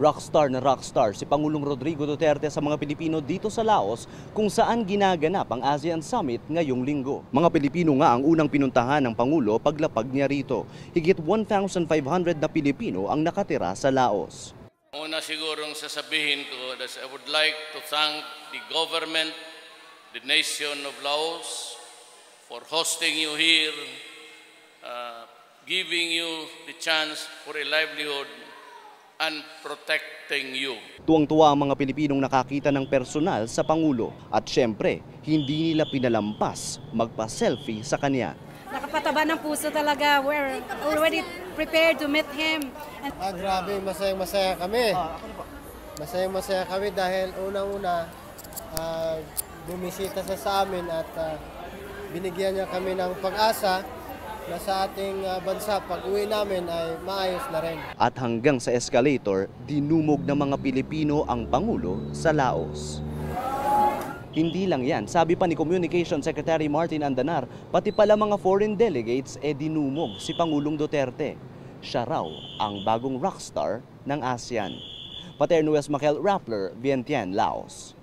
Rockstar si Pangulong Rodrigo Duterte sa mga Pilipino dito sa Laos kung saan ginaganap ang ASEAN Summit ngayong linggo. Mga Pilipino nga ang unang pinuntahan ng Pangulo paglapag niya rito. Higit 1,500 na Pilipino ang nakatira sa Laos. Una sigurong sasabihin ko that I would like to thank the government, the nation of Laos for hosting you here, giving you the chance for a livelihood and protecting you. Tuwang-tuwa ang mga Pilipinong nakakita ng personal sa Pangulo at syempre, hindi nila pinalampas magpa-selfie sa kanya. Nakapataba ng puso talaga. We're already prepared to meet him. Grabe, masayang-masaya kami. Masayang-masaya kami dahil unang-una bumisita sa amin at binigyan niya kami ng pag-asa na sa ating bansa, pag-uwi namin ay maayos na rin. At hanggang sa escalator, dinumog ng mga Pilipino ang Pangulo sa Laos. Hindi lang yan, sabi pa ni Communication Secretary Martin Andanar, pati pala mga foreign delegates dinumog si Pangulong Duterte. Siya raw ang bagong rockstar ng ASEAN. Paterno West Makel Rappler, Vientiane, Laos.